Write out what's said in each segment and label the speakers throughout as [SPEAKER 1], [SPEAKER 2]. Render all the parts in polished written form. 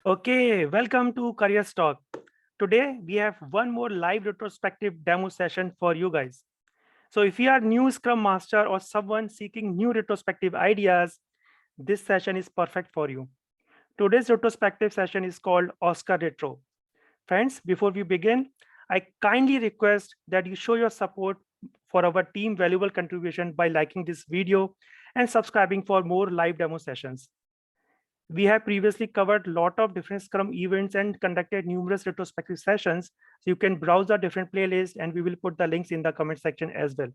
[SPEAKER 1] Okay, welcome to CareersTalk. Today we have one more live retrospective demo session for you guys. So if you are new Scrum Master or someone seeking new retrospective ideas, this session is perfect for you. Today's retrospective session is called Oscar Retro. Friends, before we begin, I kindly request that you show your support for our team valuable contribution by liking this video and subscribing for more live demo sessions. We have previously covered a lot of different Scrum events and conducted numerous retrospective sessions. So you can browse the different playlists and we will put the links in the comment section as well.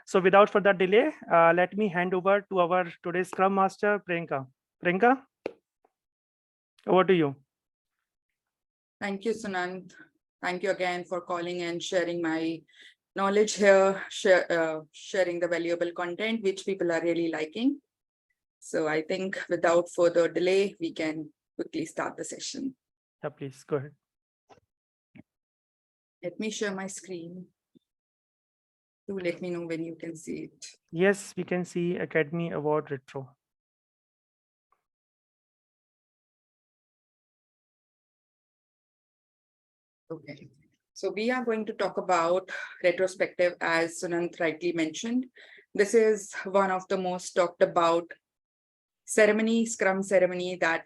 [SPEAKER 1] So without further delay, let me hand over to our today's Scrum Master, Priyanka. Priyanka, over to you.
[SPEAKER 2] Thank you, Sunand. Thank you again for calling and sharing my knowledge here, sharing the valuable content, which people are really liking. So I think without further delay, we can quickly start the session.
[SPEAKER 1] Yeah, please go ahead.
[SPEAKER 2] Let me share my screen. Do let me know when you can see it.
[SPEAKER 1] Yes, we can see Academy Award Retro.
[SPEAKER 2] Okay, so we are going to talk about retrospective, as Sunand rightly mentioned. This is one of the most talked about Scrum ceremony that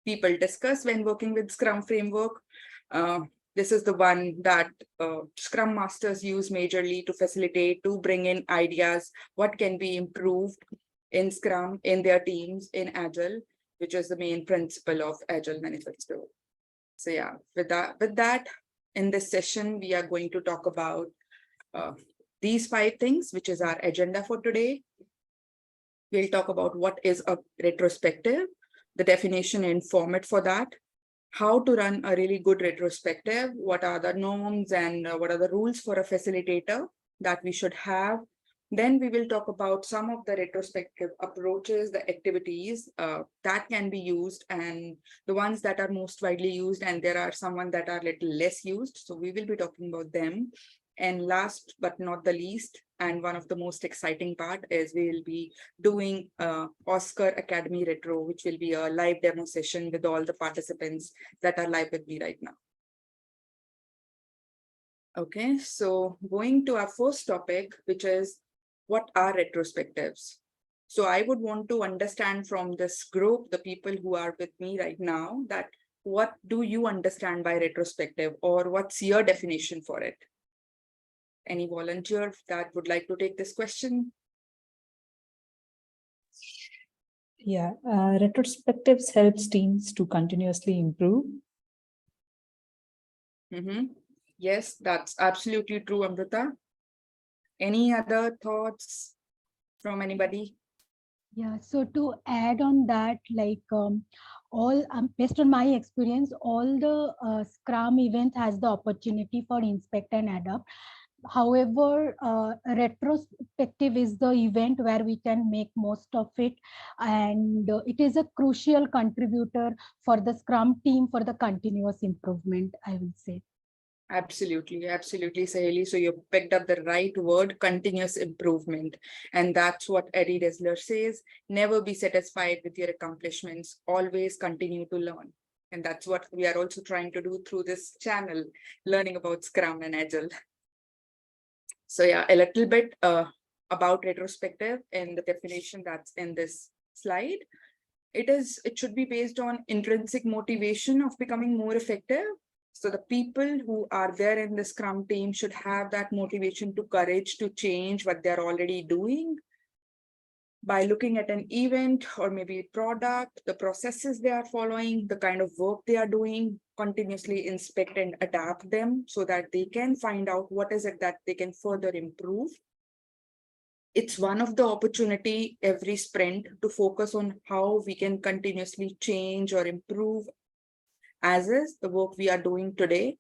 [SPEAKER 2] people discuss when working with Scrum framework. This is the one that Scrum Masters use majorly to facilitate, to bring in ideas, what can be improved in Scrum, in their teams, in Agile, which is the main principle of Agile Manifesto. So yeah, with that, in this session, we are going to talk about these 5 things, which is our agenda for today. We'll talk about what is a retrospective, the definition and format for that, how to run a really good retrospective, what are the norms and what are the rules for a facilitator that we should have. Then we will talk about some of the retrospective approaches, the activities that can be used, and the ones that are most widely used, and there are some that are little less used. So we will be talking about them. And last but not the least, and one of the most exciting part is we will be doing Oscar Academy Retro, which will be a live demo session with all the participants that are live with me right now. Okay, so going to our first topic, which is what are retrospectives? So I would want to understand from this group, the people who are with me right now, that what do you understand by retrospective, or what's your definition for it? Any volunteer that would like to take this question?
[SPEAKER 3] Yeah, retrospectives helps teams to continuously improve.
[SPEAKER 2] Yes, that's absolutely true, Amrita. Any other thoughts from anybody?
[SPEAKER 4] Yeah, so to add on that, like all based on my experience, all the Scrum events has the opportunity for inspect and adapt. However, retrospective is the event where we can make most of it, and it is a crucial contributor for the Scrum team for the continuous improvement, I will say.
[SPEAKER 2] Absolutely, absolutely, Saheli. So you picked up the right word, continuous improvement. And that's what Eddie Desler says. Never be satisfied with your accomplishments. Always continue to learn. And that's what we are also trying to do through this channel, learning about Scrum and Agile. So yeah, a little bit about retrospective and the definition that's in this slide. It should be based on intrinsic motivation of becoming more effective. So the people who are there in the Scrum team should have that motivation to courage to change what they're already doing by looking at an event or maybe product, the processes they are following, the kind of work they are doing, continuously inspect and adapt them so that they can find out what is it that they can further improve. It's one of the opportunity every sprint to focus on how we can continuously change or improve as is the work we are doing today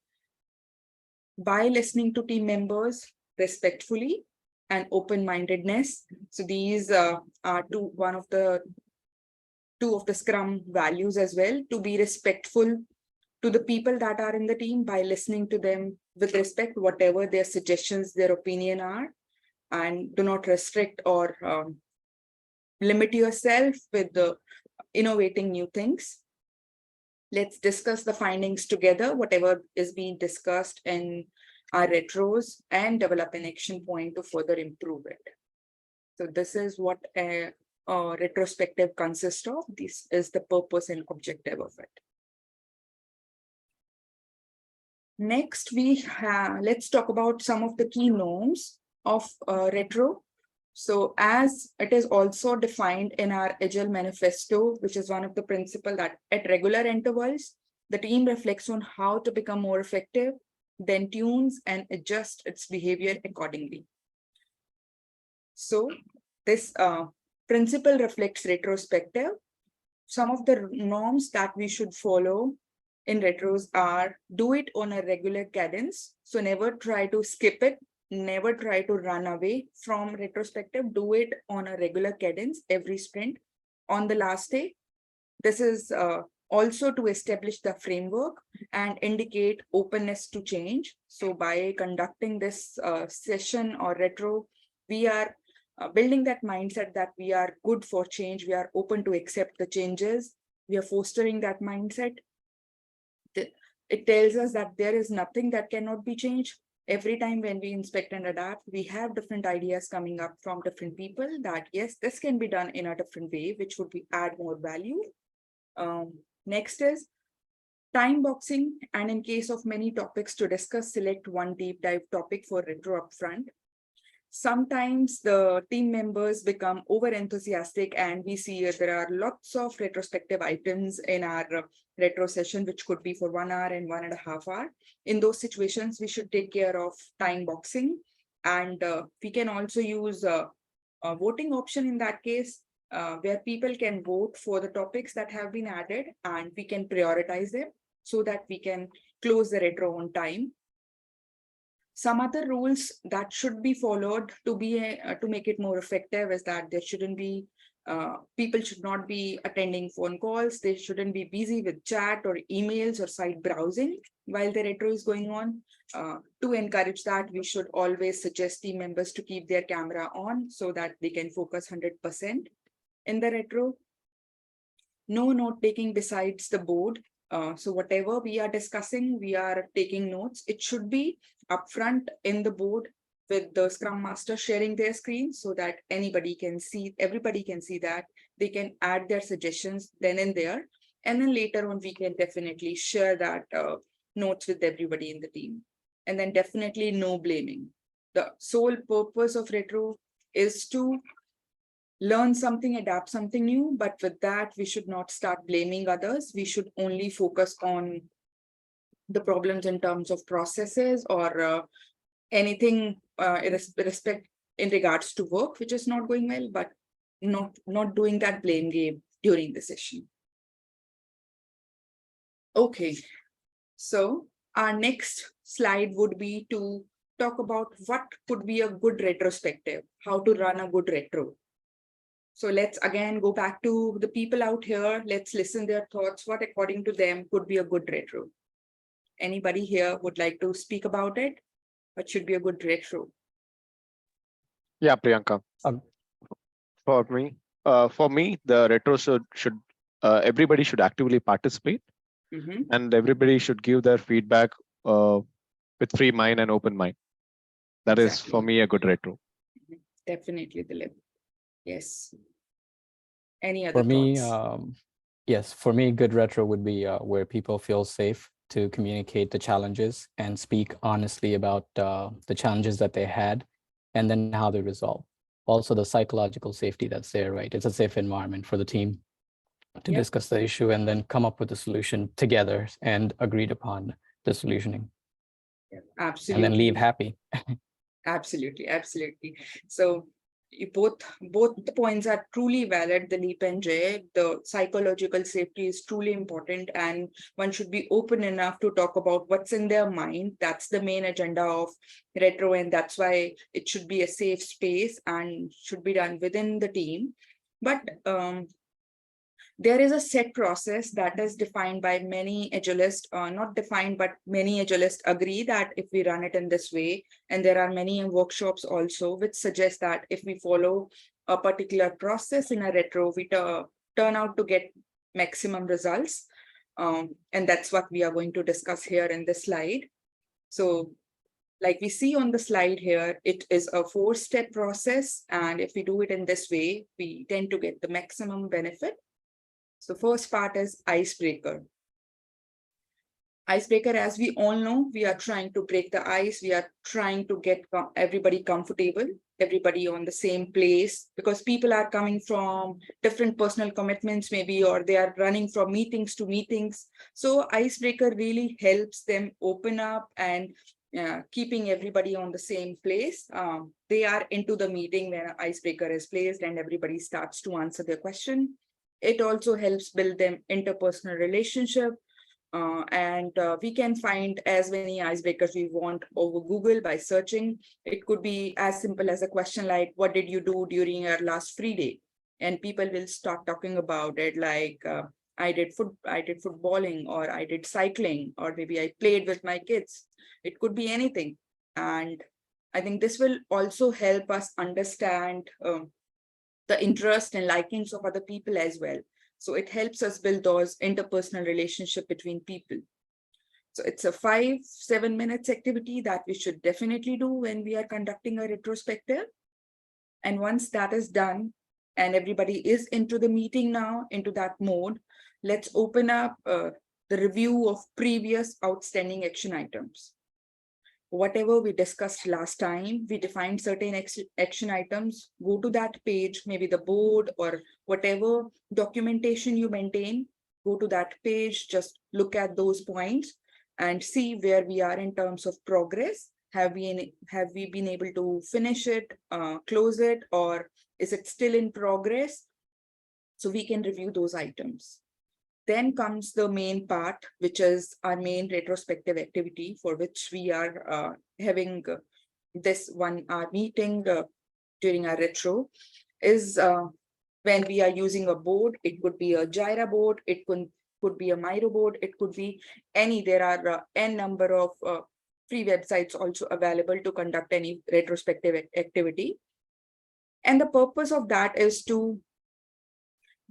[SPEAKER 2] by listening to team members respectfully and open-mindedness. So these are two of the Scrum values as well, to be respectful to the people that are in the team by listening to them with respect, whatever their suggestions, their opinion are, and do not restrict or limit yourself with the innovating new things. Let's discuss the findings together, whatever is being discussed in our retros, and develop an action point to further improve it. So this is what a retrospective consists of. This is the purpose and objective of it. Next, let's talk about some of the key norms of retro. So as it is also defined in our Agile manifesto, which is one of the principles that at regular intervals, the team reflects on how to become more effective, then tunes and adjusts its behavior accordingly. So this principle reflects retrospective. Some of the norms that we should follow in retros are: do it on a regular cadence. So never try to skip it. Never try to run away from retrospective. Do it on a regular cadence every sprint on the last day. This is also to establish the framework and indicate openness to change. So by conducting this session or retro, we are building that mindset that we are good for change. We are open to accept the changes. We are fostering that mindset. It tells us that there is nothing that cannot be changed. Every time when we inspect and adapt, we have different ideas coming up from different people that, yes, this can be done in a different way, which would add more value. Next is time boxing. And in case of many topics to discuss, select one deep dive topic for retro upfront. Sometimes the team members become over enthusiastic and we see there are lots of retrospective items in our retro session, which could be for 1 hour and 1.5 hours. In those situations, we should take care of time boxing. And we can also use a voting option in that case, where people can vote for the topics that have been added and we can prioritize them so that we can close the retro on time. Some other rules that should be followed to make it more effective is that there shouldn't be, people should not be attending phone calls. They shouldn't be busy with chat or emails or site browsing while the retro is going on. To encourage that, we should always suggest team members to keep their camera on so that they can focus 100% in the retro. No note taking besides the board. So whatever we are discussing, we are taking notes. It should be upfront in the board with the Scrum Master sharing their screen so that everybody can see that. They can add their suggestions then and there. And then later on, we can definitely share that notes with everybody in the team. And then definitely no blaming. The sole purpose of retro is to learn something, adapt something new, but with that, we should not start blaming others. We should only focus on the problems in terms of processes or anything in regards to work, which is not going well, but not doing that blame game during the session. Okay, so our next slide would be to talk about what could be a good retrospective, how to run a good retro. So let's again go back to the people out here. Let's listen their thoughts. What according to them could be a good retro? Anybody here would like to speak about it? What should be a good retro?
[SPEAKER 5] Yeah, Priyanka. For me, the retro should everybody should actively participate, and everybody should give their feedback with free mind and open mind. That is for me a good retro.
[SPEAKER 2] Definitely, Dilip. Yes. Any other
[SPEAKER 6] For me,
[SPEAKER 2] thoughts?
[SPEAKER 6] yes, for me, good retro would be where people feel safe to communicate the challenges and speak honestly about the challenges that they had and then how they resolve. Also, the psychological safety that's there, right? It's a safe environment for the team to discuss the issue and then come up with a solution together and agreed upon the solutioning.
[SPEAKER 2] Absolutely.
[SPEAKER 6] And then leave happy.
[SPEAKER 2] Absolutely. So both the points are truly valid, Dilip and Jay. The psychological safety is truly important and one should be open enough to talk about what's in their mind. That's the main agenda of retro, and that's why it should be a safe space and should be done within the team. But there is a set process that is defined by many agilists, not defined, but many agilists agree that if we run it in this way, and there are many workshops also which suggest that if we follow a particular process in a retro, we turn out to get maximum results. And that's what we are going to discuss here in this slide. So like we see on the slide here, it is a 4-step process. And if we do it in this way, we tend to get the maximum benefit. So first part is icebreaker. Icebreaker, as we all know, we are trying to break the ice. We are trying to get everybody comfortable, everybody on the same place, because people are coming from different personal commitments maybe, or they are running from meetings to meetings. So icebreaker really helps them open up and keeping everybody on the same place. They are into the meeting when an icebreaker is placed and everybody starts to answer their question. It also helps build them interpersonal relationship. We can find as many icebreakers we want over Google by searching. It could be as simple as a question like, what did you do during your last free day? And people will start talking about it like, I did footballing, or I did cycling, or maybe I played with my kids. It could be anything. And I think this will also help us understand the interest and likings of other people as well. So it helps us build those interpersonal relationship between people. So it's a 5-7 minutes activity that we should definitely do when we are conducting a retrospective. And once that is done and everybody is into the meeting now, into that mode, let's open up the review of previous outstanding action items. Whatever we discussed last time, we defined certain action items, go to that page, maybe the board or whatever documentation you maintain, go to that page, just look at those points and see where we are in terms of progress. Have we been able to finish it, close it, or is it still in progress? So we can review those items. Then comes the main part, which is our main retrospective activity, for which we are having this 1-hour meeting during our retro, is when we are using a board. It could be a Jira board, it could be a Miro board, it could be any. There are n number of free websites also available to conduct any retrospective activity. And the purpose of that is to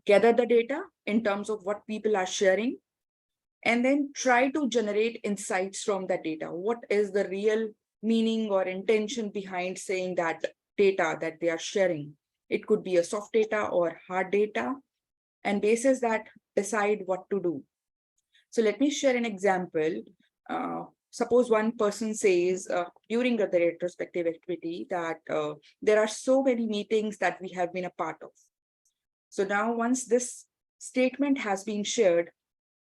[SPEAKER 2] gather the data in terms of what people are sharing, and then try to generate insights from that data. What is the real meaning or intention behind saying that data that they are sharing? It could be a soft data or hard data, and basis that decide what to do. So let me share an example. Suppose one person says during the retrospective activity that there are so many meetings that we have been a part of. So now once this statement has been shared,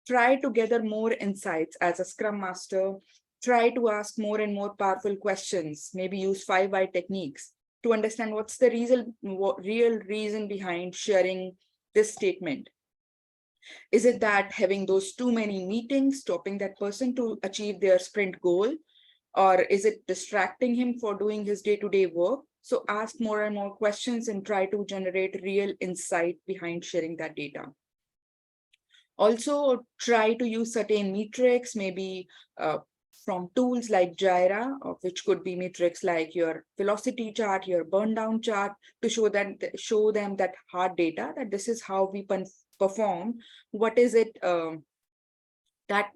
[SPEAKER 2] try to gather more insights as a Scrum Master, try to ask more and more powerful questions, maybe use 5 why techniques to understand what's the real reason behind sharing this statement. Is it that having those too many meetings stopping that person to achieve their sprint goal? Or is it distracting him for doing his day-to-day work? So ask more and more questions and try to generate real insight behind sharing that data. Also try to use certain metrics, maybe from tools like Jira, which could be metrics like your velocity chart, your burn down chart, to show them that hard data, that this is how we perform. What is it that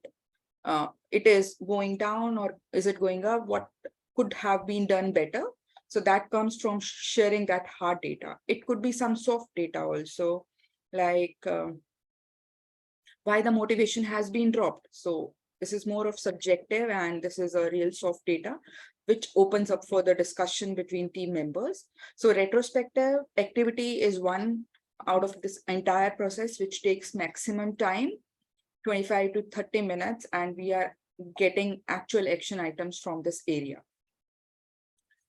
[SPEAKER 2] it is going down, or is it going up? What could have been done better? So that comes from sharing that hard data. It could be some soft data also, like why the motivation has been dropped. So this is more of subjective, and this is a real soft data, which opens up further discussion between team members. So retrospective activity is one out of this entire process, which takes maximum time, 25 to 30 minutes, and we are getting actual action items from this area.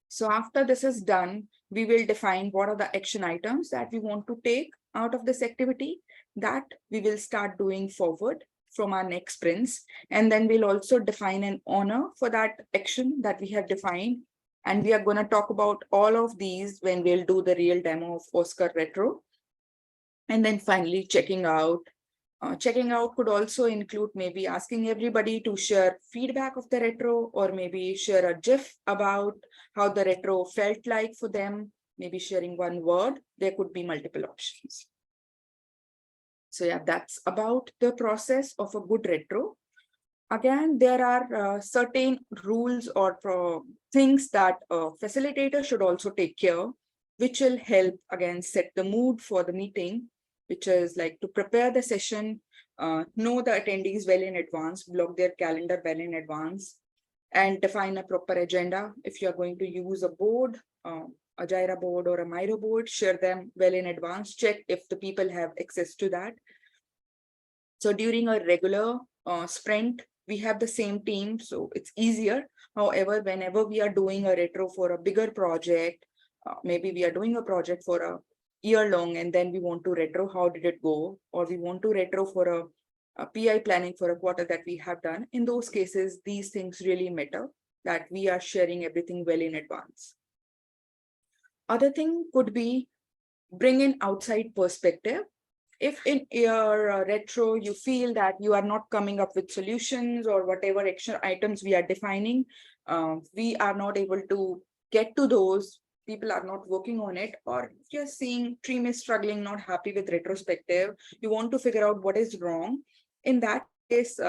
[SPEAKER 2] So after this is done, we will define what are the action items that we want to take out of this activity that we will start doing forward from our next sprints. And then we'll also define an honor for that action that we have defined. And we are going to talk about all of these when we'll do the real demo of Oscar Retro. And then finally, checking out. Checking out could also include maybe asking everybody to share feedback of the retro, or maybe share a GIF about how the retro felt like for them, maybe sharing one word. There could be multiple options. So yeah, that's about the process of a good retro. Again, there are certain rules or things that a facilitator should also take care, which will help again set the mood for the meeting, which is like to prepare the session, know the attendees well in advance, block their calendar well in advance, and define a proper agenda. If you're going to use a board, a Jira board or a Miro board, share them well in advance, check if the people have access to that. So during a regular sprint, we have the same team, so it's easier. However, whenever we are doing a retro for a bigger project, maybe we are doing a project for a year long and then we want to retro, how did it go? Or we want to retro for a PI planning for a quarter that we have done. In those cases, these things really matter, that we are sharing everything well in advance. Other thing could be bring in outside perspective. If in your retro, you feel that you are not coming up with solutions or whatever action items we are defining, we are not able to get to those, people are not working on it, or you're seeing team is struggling, not happy with retrospective, you want to figure out what is wrong. In that case,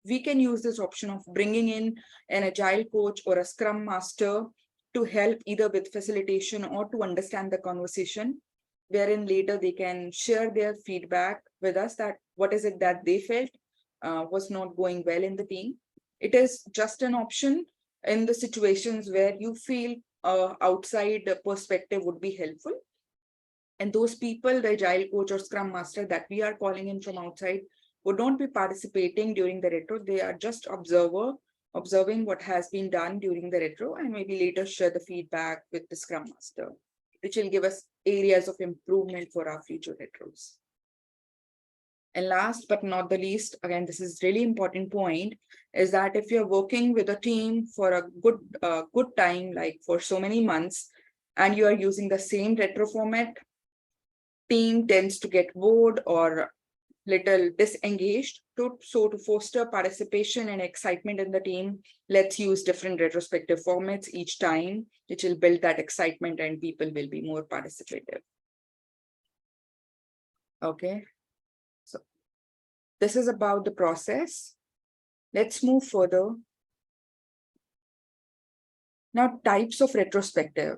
[SPEAKER 2] we can use this option of bringing in an agile coach or a scrum master to help either with facilitation or to understand the conversation, wherein later they can share their feedback with us that what is it that they felt was not going well in the team. It is just an option in the situations where you feel outside perspective would be helpful. And those people, the agile coach or scrum master that we are calling in from outside, would not be participating during the retro. They are just observing what has been done during the retro and maybe later share the feedback with the scrum master, which will give us areas of improvement for our future retros. And last but not the least, again, this is really important point, is that if you're working with a team for a good time, like for so many months, and you are using the same retro format, team tends to get bored or little disengaged. So to foster participation and excitement in the team, let's use different retrospective formats each time, which will build that excitement and people will be more participative. Okay, so this is about the process. Let's move further. Now, types of retrospective.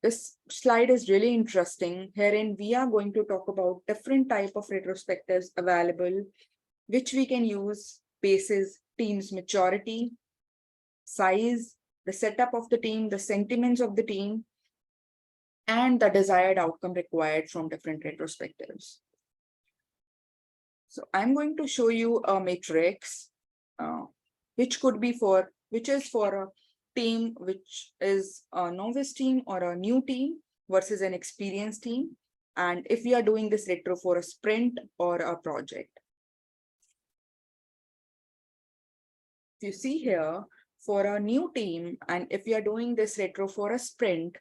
[SPEAKER 2] This slide is really interesting. Herein, we are going to talk about different type of retrospectives available, which we can use basis team's maturity, size, the setup of the team, the sentiments of the team, and the desired outcome required from different retrospectives. So I'm going to show you a matrix, which is for a team which is a novice team or a new team versus an experienced team, and if we are doing this retro for a sprint or a project. If you see here, for a new team, and if we are doing this retro for a sprint,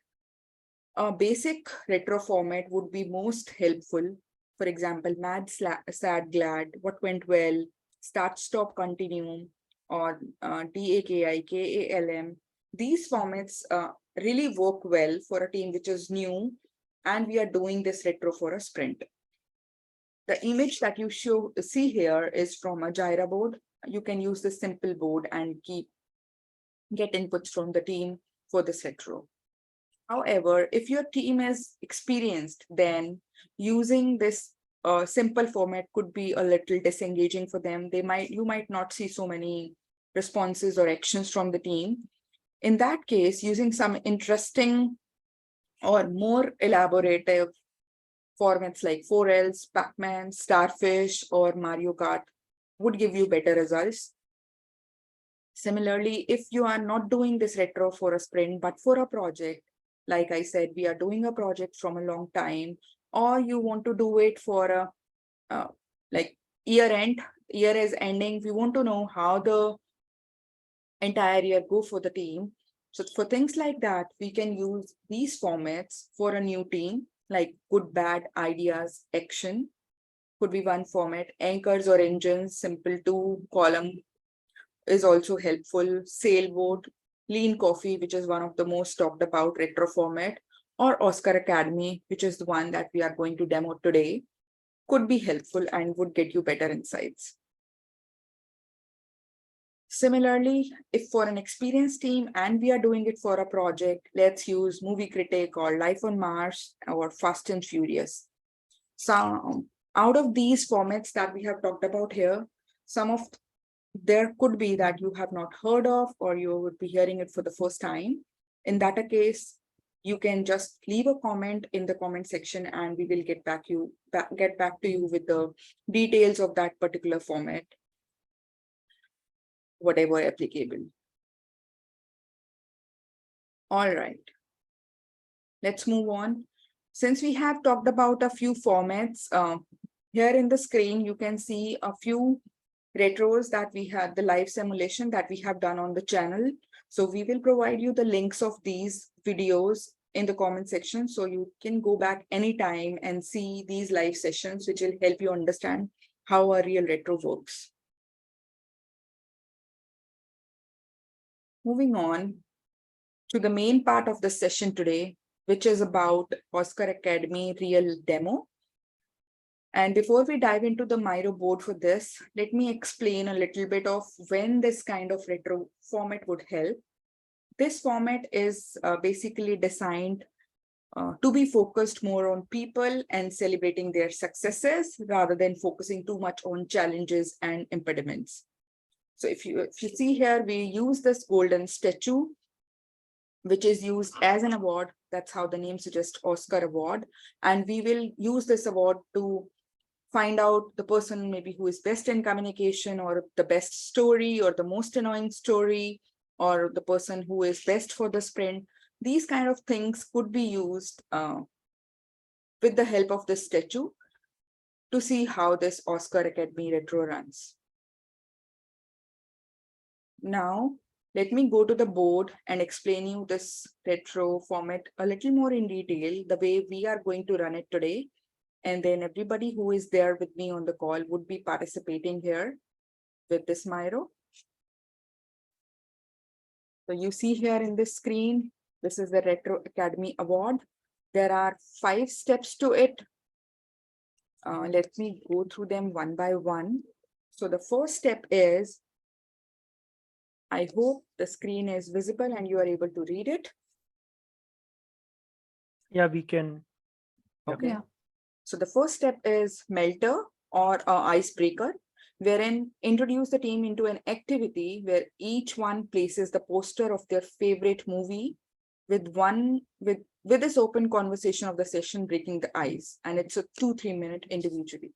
[SPEAKER 2] a basic retro format would be most helpful. For example, mad, sad, glad, what went well, start, stop, continue, or DAKI, KALM. These formats really work well for a team which is new and we are doing this retro for a sprint. The image that you see here is from a Jira board. You can use the simple board and get inputs from the team for this retro. However, if your team is experienced, then using this simple format could be a little disengaging for them. You might not see so many responses or actions from the team. In that case, using some interesting or more elaborative formats like 4Ls, Pac-Man, Starfish, or Mario Kart would give you better results. Similarly, if you are not doing this retro for a sprint, but for a project, like I said, we are doing a project from a long time, or you want to do it for a like year is ending, we want to know how the entire year go for the team. So for things like that, we can use these formats for a new team, like good, bad, ideas, action could be one format. Anchors or engines, simple 2-column is also helpful. Sailboat, Lean Coffee, which is one of the most talked about retro format, or Oscar Academy, which is the one that we are going to demo today, could be helpful and would get you better insights. Similarly, if for an experienced team and we are doing it for a project, let's use Movie Critic or Life on Mars or Fast and Furious. So out of these formats that we have talked about here, there could be that you have not heard of, or you would be hearing it for the first time. In that case, you can just leave a comment in the comment section and we will get back to you with the details of that particular format, whatever applicable. All right, let's move on. Since we have talked about a few formats, here in the screen, you can see a few retros that we had, the live simulation that we have done on the channel. So we will provide you the links of these videos in the comment section, so you can go back anytime and see these live sessions, which will help you understand how a real retro works. Moving on to the main part of the session today, which is about Oscar Academy Real Demo. And before we dive into the Miro board for this, let me explain a little bit of when this kind of retro format would help. This format is basically designed to be focused more on people and celebrating their successes rather than focusing too much on challenges and impediments. So if you see here, we use this golden statue, which is used as an award. That's how the name suggests, Oscar Award. And we will use this award to find out the person maybe who is best in communication, or the best story, or the most annoying story, or the person who is best for the sprint. These kind of things could be used with the help of this statue to see how this Oscar Academy retro runs. Now, let me go to the board and explain you this retro format a little more in detail, the way we are going to run it today. And then everybody who is there with me on the call would be participating here with this Miro. So you see here in this screen, this is the Retro Academy Award. There are 5 steps to it. Let me go through them one by one. So the first step is, I hope the screen is visible and you are able to read it.
[SPEAKER 1] Yeah, we can.
[SPEAKER 2] Okay.
[SPEAKER 4] Yeah.
[SPEAKER 2] So the first step is Melter or icebreaker, wherein introduce the team into an activity where each one places the poster of their favorite movie with this open conversation of the session breaking the ice. And it's a 2-3 minute individually.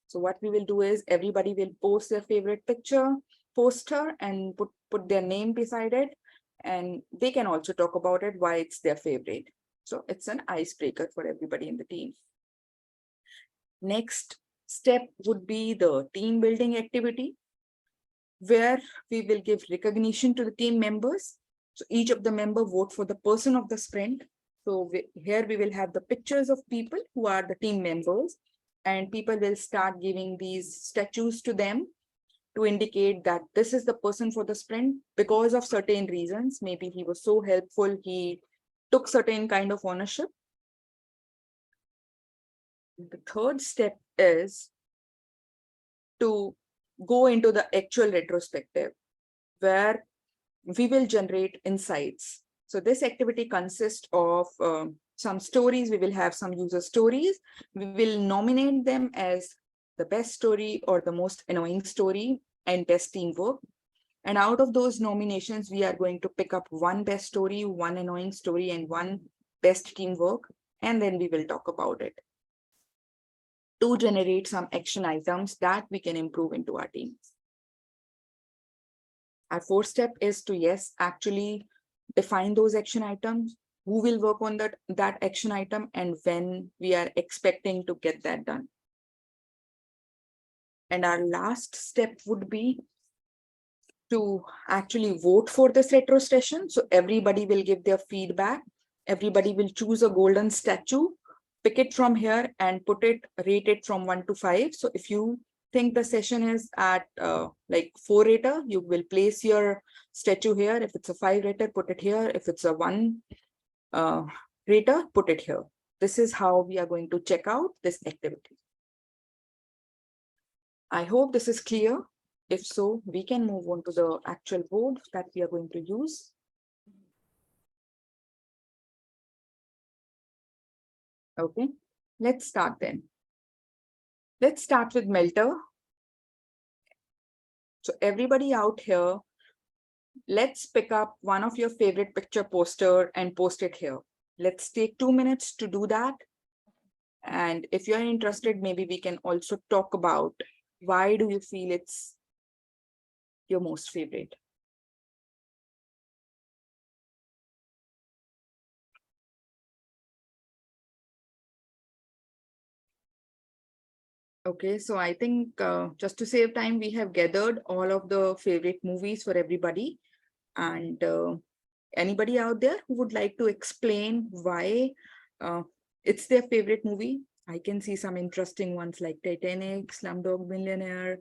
[SPEAKER 2] So what we will do is everybody will post their favorite poster and put their name beside it. And they can also talk about it, why it's their favorite. So it's an icebreaker for everybody in the team. Next step would be the team building activity, where we will give recognition to the team members. So each of the members vote for the person of the sprint. So here we will have the pictures of people who are the team members, and people will start giving these statues to them to indicate that this is the person for the sprint because of certain reasons. Maybe he was so helpful, he took certain kind of ownership. The third step is to go into the actual retrospective, where we will generate insights. So this activity consists of some stories. We will have some user stories. We will nominate them as the best story or the most annoying story and best teamwork. And out of those nominations, we are going to pick up one best story, one annoying story, and one best teamwork. And then we will talk about it to generate some action items that we can improve into our teams. Our fourth step is to, actually define those action items, who will work on that action item, and when we are expecting to get that done. And our last step would be to actually vote for this retro session. So everybody will give their feedback. Everybody will choose a golden statue, pick it from here and rate it from 1 to 5. So if you think the session is at like 4 rater, you will place your statue here. If it's a 5 rater, put it here. If it's a 1 rater, put it here. This is how we are going to check out this activity. I hope this is clear. If so, we can move on to the actual board that we are going to use. Okay, let's start then. Let's start with Melter. So everybody out here, let's pick up one of your favorite picture poster and post it here. Let's take 2 minutes to do that. And if you're interested, maybe we can also talk about why do you feel it's your most favorite. Okay, so I think just to save time, we have gathered all of the favorite movies for everybody. And anybody out there who would like to explain why it's their favorite movie? I can see some interesting ones like Titanic, Slumdog Millionaire,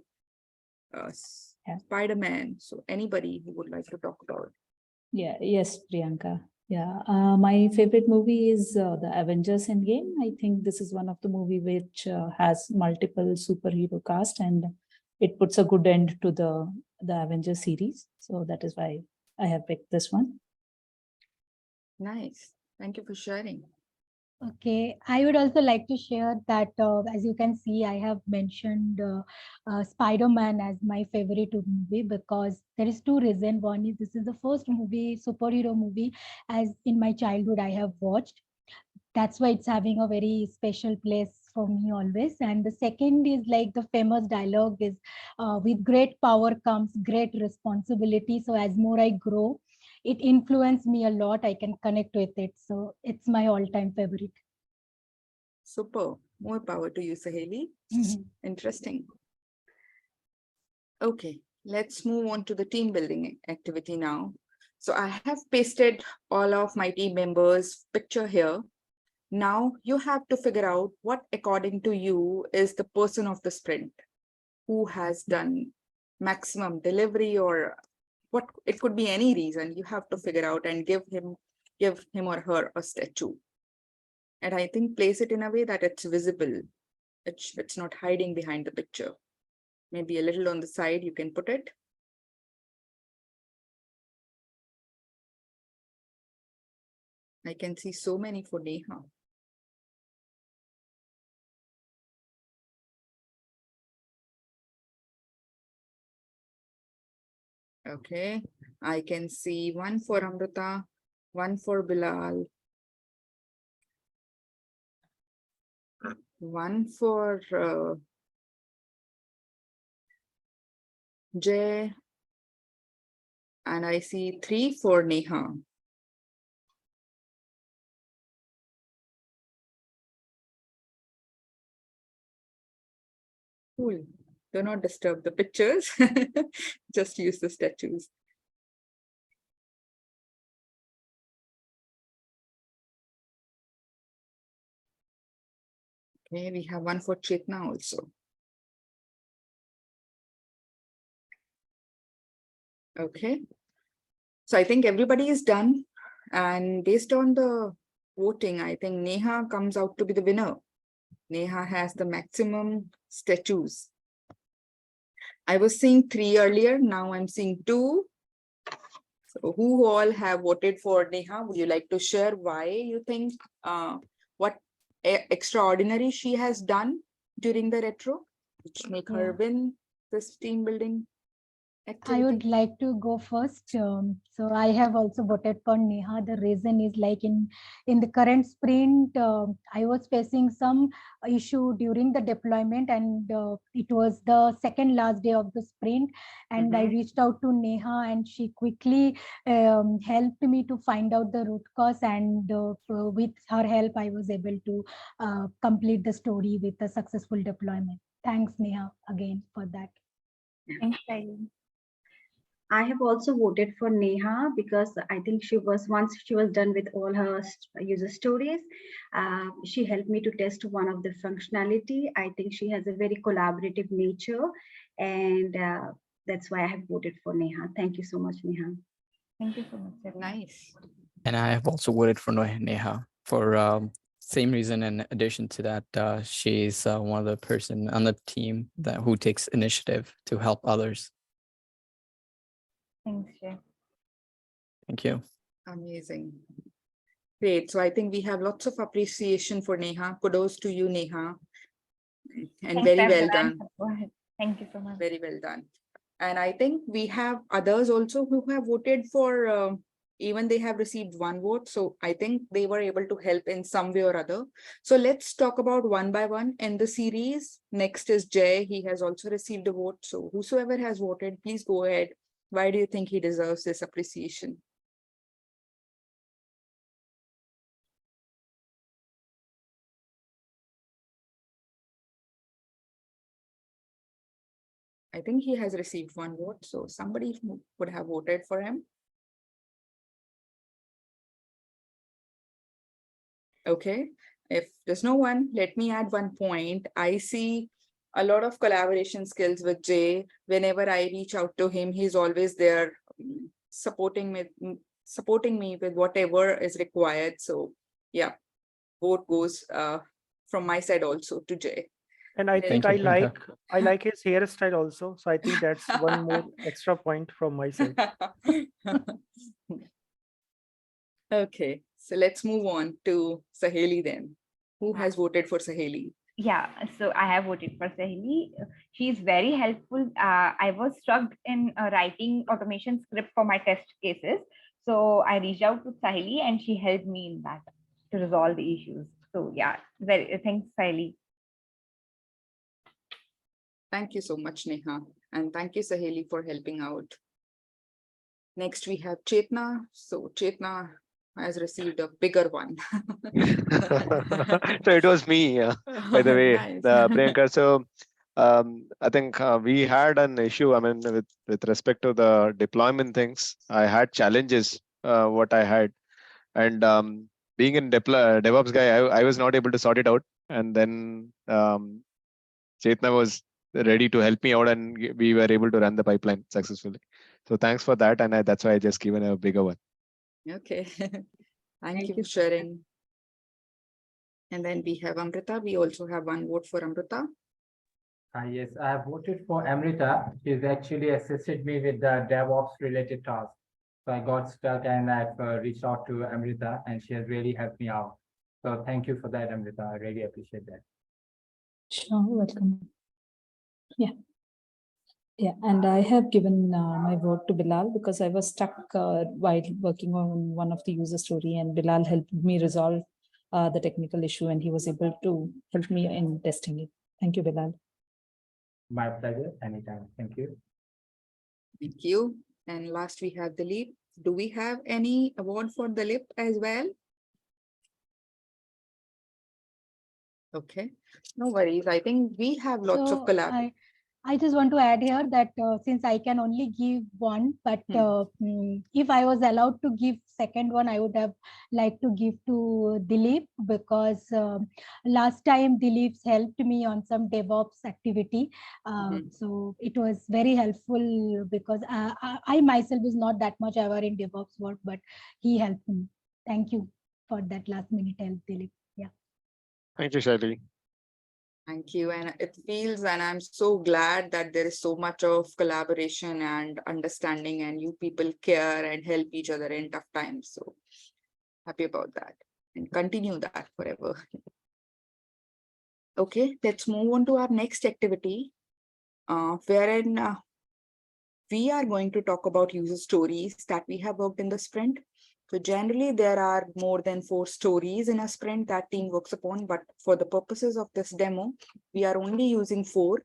[SPEAKER 2] Spider-Man. So anybody who would like to talk about?
[SPEAKER 3] Yeah, yes, Priyanka. Yeah, my favorite movie is the Avengers Endgame. I think this is one of the movie which has multiple superhero cast, and it puts a good end to the Avengers series. So that is why I have picked this one.
[SPEAKER 2] Nice. Thank you for sharing.
[SPEAKER 4] Okay, I would also like to share that as you can see, I have mentioned Spider-Man as my favorite movie because there is two reasons. One is this is the first movie, superhero movie, as in my childhood I have watched. That's why it's having a very special place for me always. And the second is like the famous dialogue is with great power comes great responsibility. So as more I grow, it influenced me a lot. I can connect with it. So it's my all-time favorite.
[SPEAKER 2] Super. More power to you, Saheli. Interesting. Okay, let's move on to the team building activity now. So I have pasted all of my team members' picture here. Now you have to figure out what, according to you, is the person of the sprint who has done maximum delivery, or what it could be any reason. You have to figure out and give him or her a statue. And I think place it in a way that it's visible. It's not hiding behind the picture. Maybe a little on the side you can put it. I can see so many for Neha. Okay, I can see one for Amrita, one for Bilal, one for Jay, and I see 3 for Neha. Cool. Do not disturb the pictures. Just use the statues. Okay, we have one for Chetna also. Okay. So I think everybody is done. And based on the voting, I think Neha comes out to be the winner. Neha has the maximum statues. I was seeing 3 earlier, now I'm seeing 2. So who all have voted for Neha? Would you like to share why you think what extraordinary she has done during the retro, which make her win this team building activity?
[SPEAKER 4] I would like to go first. So I have also voted for Neha. The reason is like in the current sprint, I was facing some issue during the deployment, and it was the second last day of the sprint. And I reached out to Neha, and she quickly helped me to find out the root cause. And with her help, I was able to complete the story with a successful deployment. Thanks, Neha, again for that.
[SPEAKER 7] Thanks, Shailene. I have also voted for Neha because I think once she was done with all her user stories, she helped me to test one of the functionality. I think she has a very collaborative nature, and that's why I have voted for Neha. Thank you so much, Neha.
[SPEAKER 2] Thank you so much. Nice.
[SPEAKER 6] And I have also voted for Neha for same reason, in addition to that, she's one of the person on the team who takes initiative to help others.
[SPEAKER 8] Thanks, Jay.
[SPEAKER 6] Thank you.
[SPEAKER 2] Amazing. Great. So I think we have lots of appreciation for Neha. Kudos to you, Neha. And
[SPEAKER 8] Thanks,
[SPEAKER 2] very well
[SPEAKER 8] everyone.
[SPEAKER 2] done.
[SPEAKER 8] Go ahead. Thank you so much.
[SPEAKER 2] Very well done. And I think we have others also who have voted for, even they have received one vote. So I think they were able to help in some way or other. So let's talk about one by one in the series. Next is Jay. He has also received a vote. So whosoever has voted, please go ahead. Why do you think he deserves this appreciation? I think he has received one vote, so somebody would have voted for him. Okay, if there's no one, let me add one point. I see a lot of collaboration skills with Jay. Whenever I reach out to him, he's always there supporting me with whatever is required. So yeah, vote goes from my side also to Jay.
[SPEAKER 1] And I think
[SPEAKER 6] Thank you, Priyanka.
[SPEAKER 1] I like his hairstyle also. So I think that's one more extra point from my side.
[SPEAKER 2] Okay, so let's move on to Saheli then. Who has voted for Saheli?
[SPEAKER 8] Yeah, so I have voted for Sahili. She's very helpful. I was stuck in writing automation script for my test cases. So I reached out to Sahili and she helped me in that to resolve the issues. So yeah, thanks, Sahili.
[SPEAKER 2] Thank you so much, Neha. And thank you, Saheli, for helping out. Next, we have Chetna. So Chetna has received a bigger one.
[SPEAKER 5] So it was me, by the way,
[SPEAKER 2] Nice.
[SPEAKER 5] Priyanka. So I think we had an issue. I mean, with respect to the deployment things, I had challenges. What I had, and being in DevOps guy, I was not able to sort it out. And then Chetna was ready to help me out, and we were able to run the pipeline successfully. So thanks for that, and that's why I just given a bigger one.
[SPEAKER 2] Okay. Thank you for sharing. And then we have Amrita. We also have one vote for Amrita.
[SPEAKER 9] Yes, I have voted for Amrita. She's actually assisted me with the DevOps related tasks. So I got stuck and I've reached out to Amrita and she has really helped me out. So thank you for that, Amrita. I really appreciate that.
[SPEAKER 3] Sure, welcome. Yeah. Yeah, and I have given my vote to Bilal because I was stuck while working on one of the user story, and Bilal helped me resolve the technical issue, and he was able to help me in testing it. Thank you, Bilal.
[SPEAKER 9] My pleasure. Anytime. Thank you.
[SPEAKER 2] Thank you. And last we have Dilip. Do we have any award for Dilip as well? Okay, no worries. I think we have lots of collab.
[SPEAKER 4] I just want to add here that since I can only give one, but if I was allowed to give second one, I would have liked to give to Dilip, because last time Dilip's helped me on some DevOps activity. So it was very helpful because I myself is not that much aware in DevOps work, but he helped me. Thank you for that last minute help, Dilip. Yeah.
[SPEAKER 5] Thank you, Shaili.
[SPEAKER 2] Thank you. And it feels, and I'm so glad that there is so much of collaboration and understanding, and you people care and help each other in tough times. So happy about that, and continue that forever. Okay, let's move on to our next activity, wherein we are going to talk about user stories that we have worked in the sprint. So generally, there are more than 4 stories in a sprint that team works upon, but for the purposes of this demo, we are only using 4.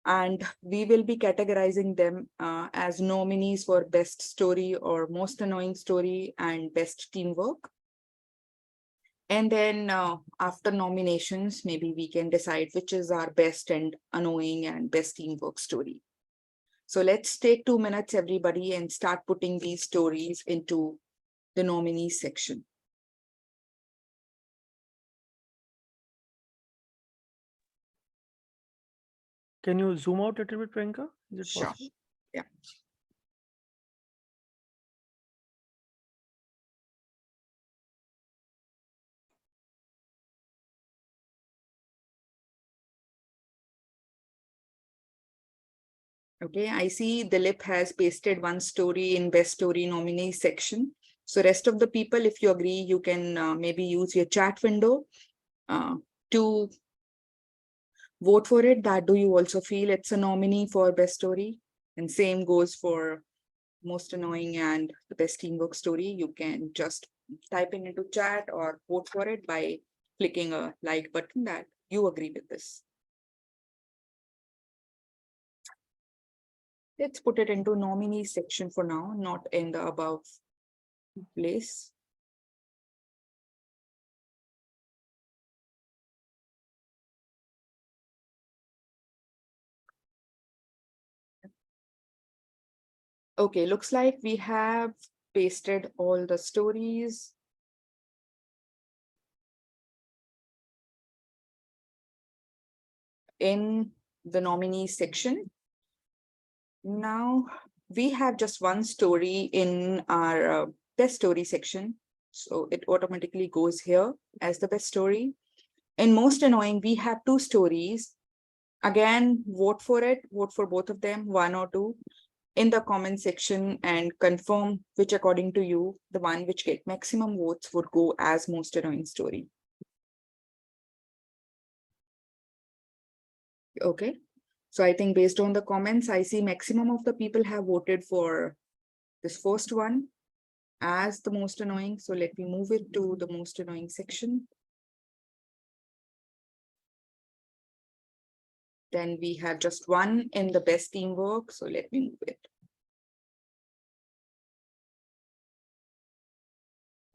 [SPEAKER 2] And we will be categorizing them as nominees for best story or most annoying story and best teamwork. And then after nominations, maybe we can decide which is our best and annoying and best teamwork story. So let's take 2 minutes, everybody, and start putting these stories into the nominees section.
[SPEAKER 1] Can you zoom out a little bit, Priyanka? Is it
[SPEAKER 2] Sure.
[SPEAKER 1] possible?
[SPEAKER 2] Yeah. Okay, I see Dilip has pasted one story in best story nominee section. So rest of the people, if you agree, you can maybe use your chat window to vote for it. That do you also feel it's a nominee for best story? And same goes for most annoying and the best teamwork story. You can just type in into chat or vote for it by clicking a like button that you agree with this. Let's put it into nominee section for now, not in the above place. Okay, looks like we have pasted all the stories. In the nominee section. Now we have just one story in our best story section. So it automatically goes here as the best story. In most annoying, we have two stories. Again, vote for it, vote for both of them, one or two, in the comment section and confirm which according to you, the one which get maximum votes would go as most annoying story. Okay. So I think based on the comments, I see maximum of the people have voted for this first one as the most annoying. So let me move it to the most annoying section. Then we have just one in the best teamwork. So let me move it.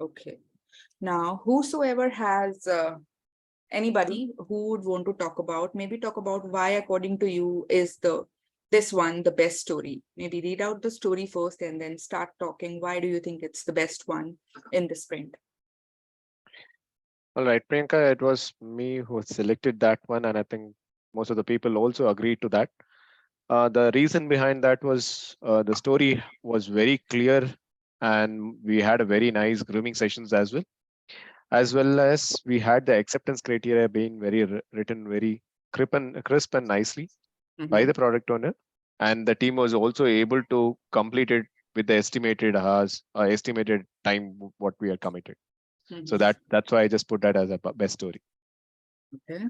[SPEAKER 2] Okay. Now, whosoever has anybody who would want to talk about, maybe talk about why, according to you, is this one the best story? Maybe read out the story first and then start talking. Why do you think it's the best one in the sprint?
[SPEAKER 5] All right, Priyanka, it was me who selected that one, and I think most of the people also agreed to that. The reason behind that was the story was very clear, and we had a very nice grooming sessions as well as we had the acceptance criteria being very written very crisp and nicely by the product owner, and the team was also able to complete it with the estimated hours, estimated time what we are committed. So that's why I just put that as a best story.
[SPEAKER 2] Okay.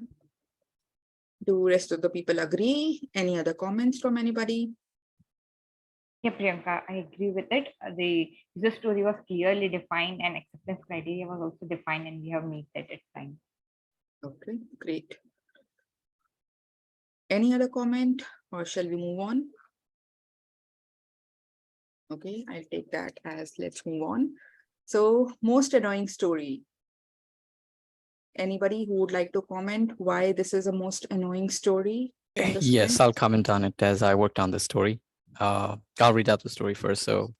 [SPEAKER 2] Do rest of the people agree? Any other comments from anybody?
[SPEAKER 8] Yeah, Priyanka, I agree with it. The user story was clearly defined and acceptance criteria was also defined, and we have made that at time.
[SPEAKER 2] Okay, great. Any other comment, or shall we move on? Okay, I'll take that as let's move on. So most annoying story. Anybody who would like to comment why this is a most annoying story?
[SPEAKER 6] Yes, I'll comment on it as I worked on the story. I'll read out the story first. So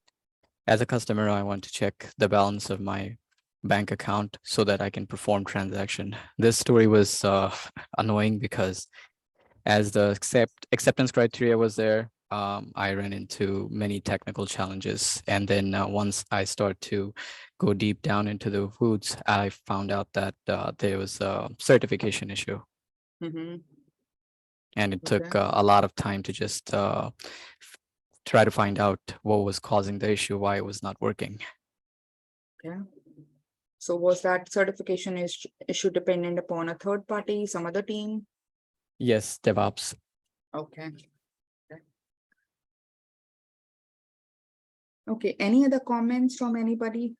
[SPEAKER 6] as a customer, I want to check the balance of my bank account so that I can perform transaction. This story was annoying because as the acceptance criteria was there, I ran into many technical challenges. And then once I start to go deep down into the weeds, I found out that there was a certification issue. And it took a lot of time to just try to find out what was causing the issue, why it was not working.
[SPEAKER 2] Okay. So was that certification issue dependent upon a third party, some other team?
[SPEAKER 6] Yes, DevOps.
[SPEAKER 2] Okay. Okay, any other comments from anybody?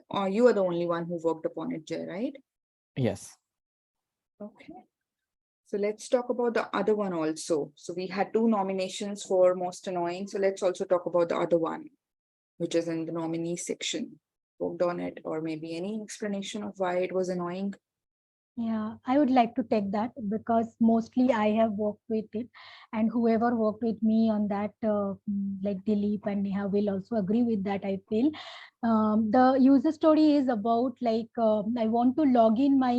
[SPEAKER 2] Or you are the only one who worked upon it, Jay, right?
[SPEAKER 6] Yes.
[SPEAKER 2] Okay. So let's talk about the other one also. So we had two nominations for most annoying. So let's also talk about the other one, which is in the nominee section. Worked on it, or maybe any explanation of why it was annoying?
[SPEAKER 4] Yeah, I would like to take that because mostly I have worked with it, and whoever worked with me on that, like Dilip and Neha will also agree with that. I feel the user story is about like I want to log in my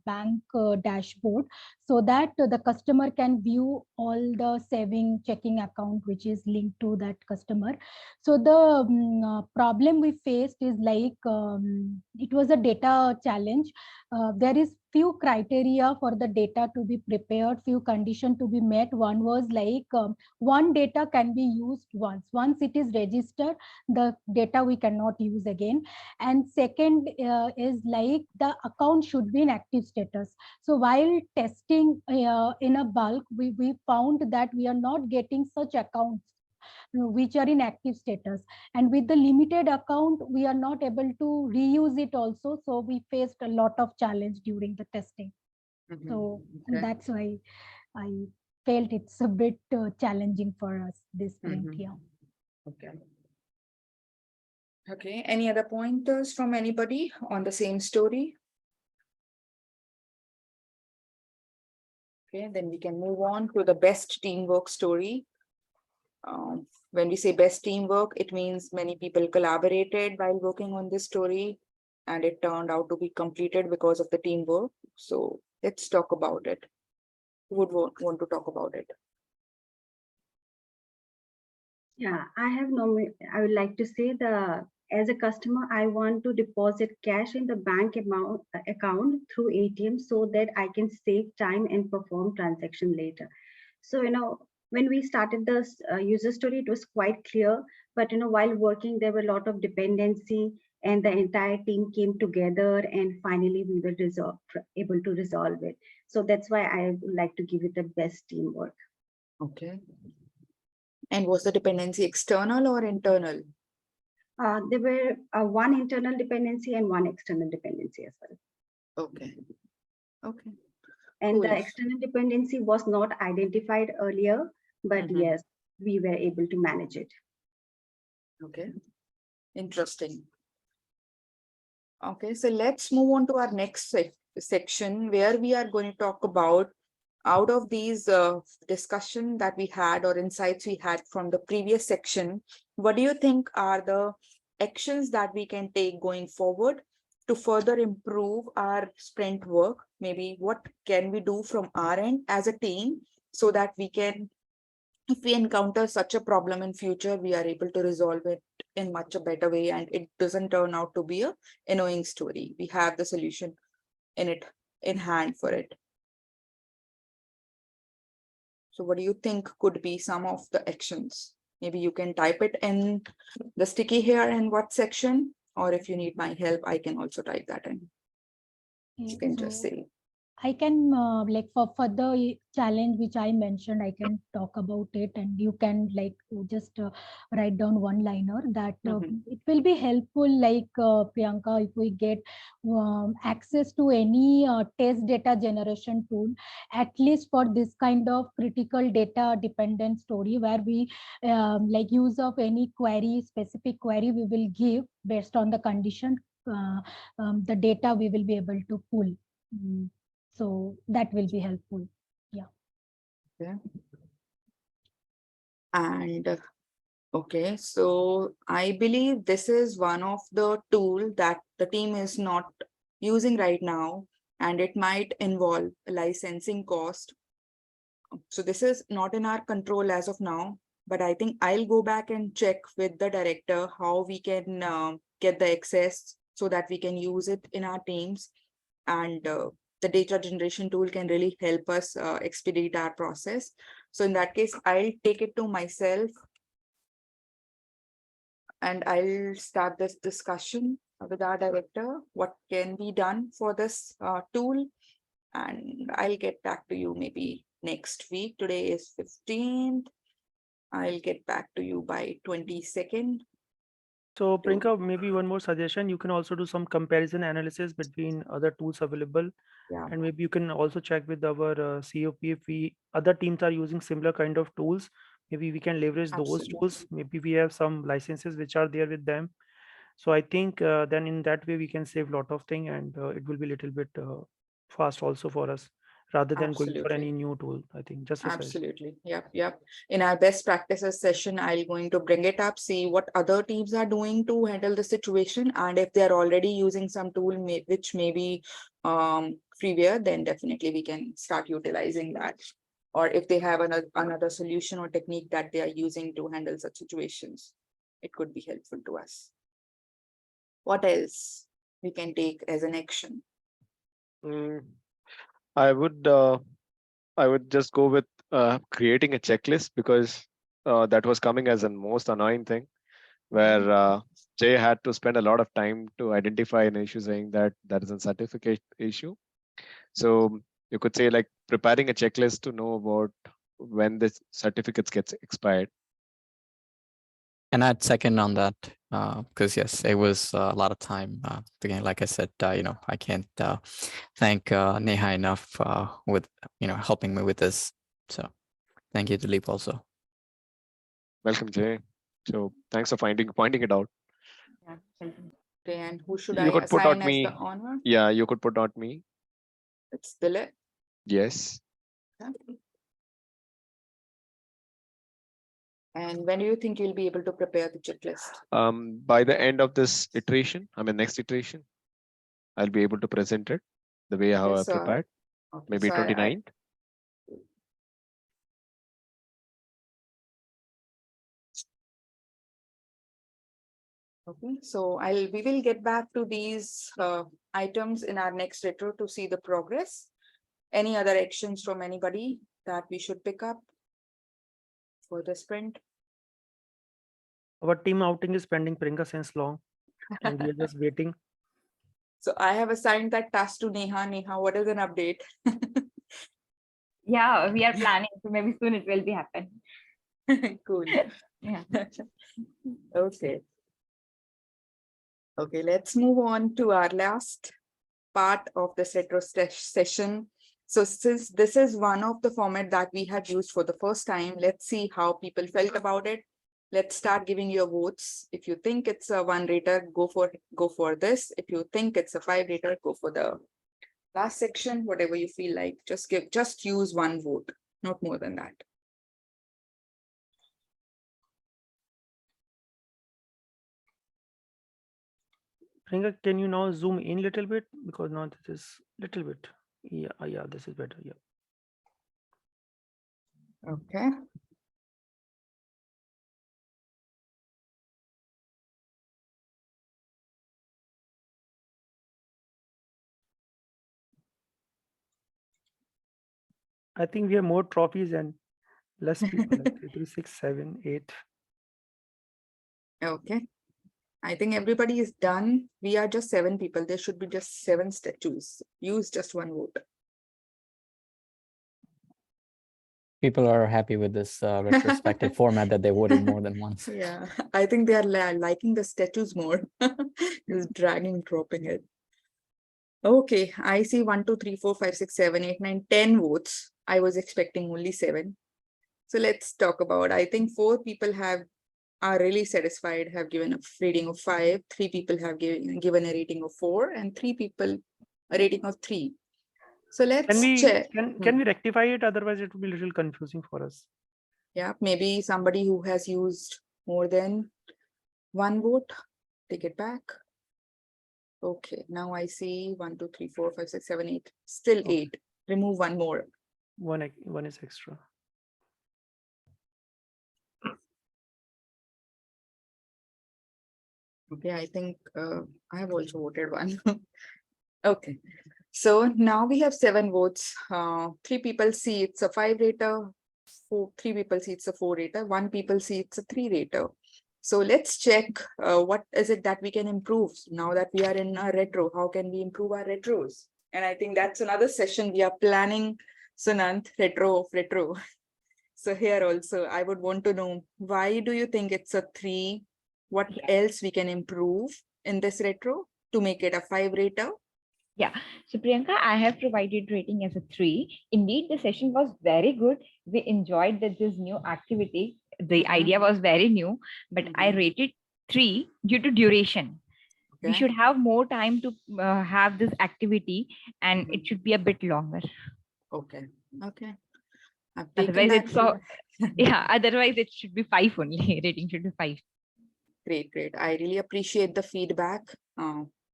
[SPEAKER 4] bank dashboard so that the customer can view all the saving checking account which is linked to that customer. So the problem we faced is like it was a data challenge. There is few criteria for the data to be prepared, few conditions to be met. One was like one data can be used once it is registered, the data we cannot use again. And second is like the account should be in active status. So while testing in a bulk, we found that we are not getting such accounts which are in active status, and with the limited account we are not able to reuse it also, so we faced a lot of challenge during the testing. So
[SPEAKER 2] Okay.
[SPEAKER 4] that's why I felt it's a bit challenging for us this sprint here.
[SPEAKER 2] Okay. Okay, any other pointers from anybody on the same story? Okay, then we can move on to the best teamwork story. When we say best teamwork, it means many people collaborated while working on this story, and it turned out to be completed because of the teamwork. So let's talk about it. Who would want to talk about it?
[SPEAKER 7] Yeah, I would like to say as a customer, I want to deposit cash in the bank account through ATM so that I can save time and perform transaction later. So, when we started this user story, it was quite clear, but, while working, there were a lot of dependency and the entire team came together and finally we were able to resolve it. So that's why I would like to give it the best teamwork.
[SPEAKER 2] Okay. And was the dependency external or internal?
[SPEAKER 7] There were one internal dependency and one external dependency as well.
[SPEAKER 2] Okay. Okay.
[SPEAKER 7] And
[SPEAKER 2] Cool.
[SPEAKER 7] the external dependency was not identified earlier, but yes, we were able to manage it.
[SPEAKER 2] Okay. Interesting. Okay, so let's move on to our next section where we are going to talk about, out of these discussion that we had or insights we had from the previous section, what do you think are the actions that we can take going forward to further improve our sprint work? Maybe what can we do from our end as a team so that we can, if we encounter such a problem in future, we are able to resolve it in much a better way and it doesn't turn out to be a annoying story. We have the solution in hand for it. So what do you think could be some of the actions? Maybe you can type it in the sticky here in what section, or if you need my help, I can also type that in. You can just say.
[SPEAKER 4] I can like for the challenge which I mentioned, I can talk about it, and you can like just write down one liner that it will be helpful, like Priyanka, if we get access to any test data generation tool, at least for this kind of critical data dependent story where we like use of any query, specific query we will give based on the condition, the data we will be able to pull. So that will be helpful. Yeah.
[SPEAKER 2] Okay. And okay, so I believe this is one of the tool that the team is not using right now, and it might involve licensing cost. So this is not in our control as of now, but I think I'll go back and check with the director how we can get the access so that we can use it in our teams, and the data generation tool can really help us expedite our process. So in that case, I'll take it to myself and I'll start this discussion with our director, what can be done for this tool, and I'll get back to you maybe next week. Today is 15th. I'll get back to you by 22nd.
[SPEAKER 1] So Priyanka, maybe one more suggestion, you can also do some comparison analysis between other tools available.
[SPEAKER 2] Yeah.
[SPEAKER 1] And maybe you can also check with our COP if other teams are using similar kind of tools. Maybe we can leverage those
[SPEAKER 2] Absolutely.
[SPEAKER 1] tools. Maybe we have some licenses which are there with them. So I think then in that way we can save a lot of things, and it will be a little bit fast also for us rather than going for any
[SPEAKER 2] Absolutely.
[SPEAKER 1] new tool. I think just a suggestion.
[SPEAKER 2] Absolutely. Yep. In our best practices session, I'm going to bring it up, see what other teams are doing to handle the situation. And if they're already using some tool which may be freeware, then definitely we can start utilizing that. Or if they have another solution or technique that they are using to handle such situations, it could be helpful to us. What else we can take as an action?
[SPEAKER 5] I would just go with creating a checklist, because that was coming as a most annoying thing, where Jay had to spend a lot of time to identify an issue, saying that that is a certificate issue. So you could say like preparing a checklist to know about when the certificates gets expired.
[SPEAKER 6] And I'd second on that, because yes, it was a lot of time. Again, like I said, I can't thank Neha enough with helping me with this. So thank you to Leap also.
[SPEAKER 5] Welcome, Jay. So thanks for pointing it out.
[SPEAKER 2] Yeah. Okay, and who should
[SPEAKER 5] You
[SPEAKER 2] I
[SPEAKER 5] could put out
[SPEAKER 2] assign as the
[SPEAKER 5] me.
[SPEAKER 2] honor?
[SPEAKER 5] Yeah, you could put out me.
[SPEAKER 2] It's Dilip.
[SPEAKER 5] Yes.
[SPEAKER 2] Okay. And when do you think you'll be able to prepare the checklist?
[SPEAKER 5] By the end of this iteration, next iteration, I'll be able to present it the way how I
[SPEAKER 2] Yes, sir.
[SPEAKER 5] prepared.
[SPEAKER 2] Okay,
[SPEAKER 5] Maybe
[SPEAKER 2] so
[SPEAKER 5] 29th.
[SPEAKER 2] Okay, so we will get back to these items in our next retro to see the progress. Any other actions from anybody that we should pick up for the sprint?
[SPEAKER 1] Our team outing is pending, Priyanka, since long, and we are just waiting.
[SPEAKER 2] So I have assigned that task to Neha. Neha, what is an update?
[SPEAKER 8] Yeah, we are planning, so maybe soon it will be happen.
[SPEAKER 2] Cool.
[SPEAKER 8] Yeah.
[SPEAKER 2] Okay. Okay, let's move on to our last part of this retro session. So since this is one of the format that we have used for the first time, let's see how people felt about it. Let's start giving your votes. If you think it's a 1 rater, go for this. If you think it's a 5 rater, go for the last section, whatever you feel like. Just use 1 vote, not more than that.
[SPEAKER 1] Priyanka, can you now zoom in a little bit? Because now this is little bit. Yeah, this is better. Yeah.
[SPEAKER 2] Okay.
[SPEAKER 1] I think we have more trophies and less people. Like 3, 3, 6, 7, 8.
[SPEAKER 2] Okay. I think everybody is done. We are just 7 people. There should be just 7 statues. Use just 1 vote.
[SPEAKER 6] People are happy with this retrospective format that they voted more than once.
[SPEAKER 2] Yeah, I think they are liking the statues more. Just dragging, dropping it. Okay, I see 1, 2, 3, 4, 5, 6, 7, 8, 9, 10 votes. I was expecting only 7. So let's talk about, I think 4 people are really satisfied, have given a rating of 5. 3 people have given a rating of 4, and 3 people a rating of 3. So let's check.
[SPEAKER 1] Can we rectify it? Otherwise, it will be a little confusing for us.
[SPEAKER 2] Yeah, maybe somebody who has used more than 1 vote, take it back. Okay, now I see 1, 2, 3, 4, 5, 6, 7, 8. Still
[SPEAKER 1] Okay.
[SPEAKER 2] 8. Remove 1 more.
[SPEAKER 1] One is extra.
[SPEAKER 2] Okay, I think I have also voted 1. Okay, so now we have 7 votes. 3 people see it's a 5 rater. 3 people see it's a 4 rater. 1 people see it's a 3 rater. So let's check what is it that we can improve now that we are in a retro. How can we improve our retros? And I think that's another session we are planning, Sunant, retro of retro. So here also, I would want to know, why do you think it's a 3? What else we can improve in this retro to make it a 5 rater?
[SPEAKER 8] Yeah, so Priyanka, I have provided rating as a 3. Indeed, the session was very good. We enjoyed this new activity. The idea was very new, but I rated 3 due to duration. We should have more time to have this activity, and it should be a bit longer.
[SPEAKER 2] Okay.
[SPEAKER 8] Otherwise, it's so yeah. Otherwise, it should be 5 only. Rating should be 5.
[SPEAKER 2] Great. I really appreciate the feedback.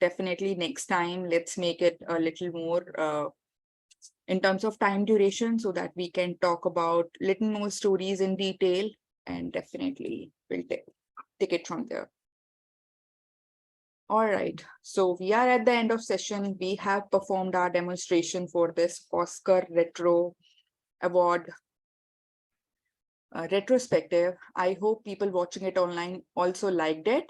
[SPEAKER 2] Definitely next time, let's make it a little more in terms of time duration so that we can talk about little more stories in detail, and definitely we'll take it from there. All right, so we are at the end of session. We have performed our demonstration for this Oscar Retro Award retrospective. I hope people watching it online also liked it.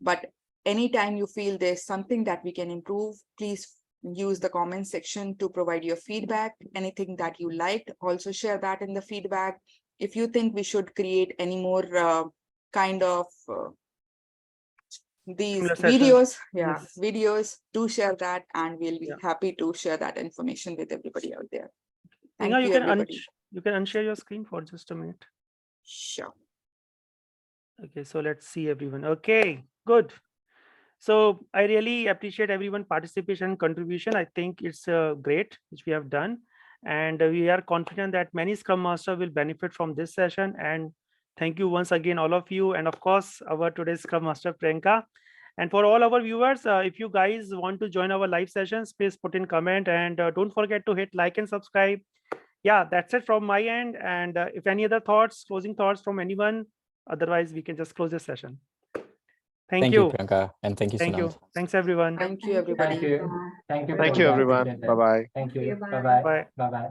[SPEAKER 2] But anytime you feel there's something that we can improve, please use the comment section to provide your feedback. Anything that you liked, also share that in the feedback. If you think we should create any more kind of these
[SPEAKER 1] Similar sessions.
[SPEAKER 2] videos,
[SPEAKER 1] Yes.
[SPEAKER 2] videos, do share that, and we'll be
[SPEAKER 1] Yeah.
[SPEAKER 2] happy to share that information with everybody out there. Thank
[SPEAKER 1] Priyanka,
[SPEAKER 2] you, everybody.
[SPEAKER 1] you can unshare your screen for just a minute.
[SPEAKER 2] Sure.
[SPEAKER 1] Okay, so let's see everyone. Okay, good. So I really appreciate everyone participation and contribution. I think it's great which we have done, and we are confident that many Scrum Master will benefit from this session. And thank you once again, all of you, and of course our today's Scrum Master Priyanka. And for all our viewers, if you guys want to join our live sessions, please put in comment, and don't forget to hit like and subscribe. Yeah, that's it from my end. And if any other thoughts, closing thoughts from anyone, otherwise we can just close this session. Thank you.
[SPEAKER 6] Priyanka, and thank you,
[SPEAKER 1] Thank you.
[SPEAKER 6] Sunand.
[SPEAKER 1] Thanks, everyone.
[SPEAKER 2] Thank you, everybody.
[SPEAKER 9] Thank you. Thank you.
[SPEAKER 5] Thank
[SPEAKER 9] for
[SPEAKER 5] you,
[SPEAKER 9] that.
[SPEAKER 5] everyone.
[SPEAKER 9] Appreciate it.
[SPEAKER 5] Bye-bye.
[SPEAKER 9] Thank you.
[SPEAKER 7] Bye.
[SPEAKER 9] Bye-bye.
[SPEAKER 1] Bye.
[SPEAKER 9] Bye-bye.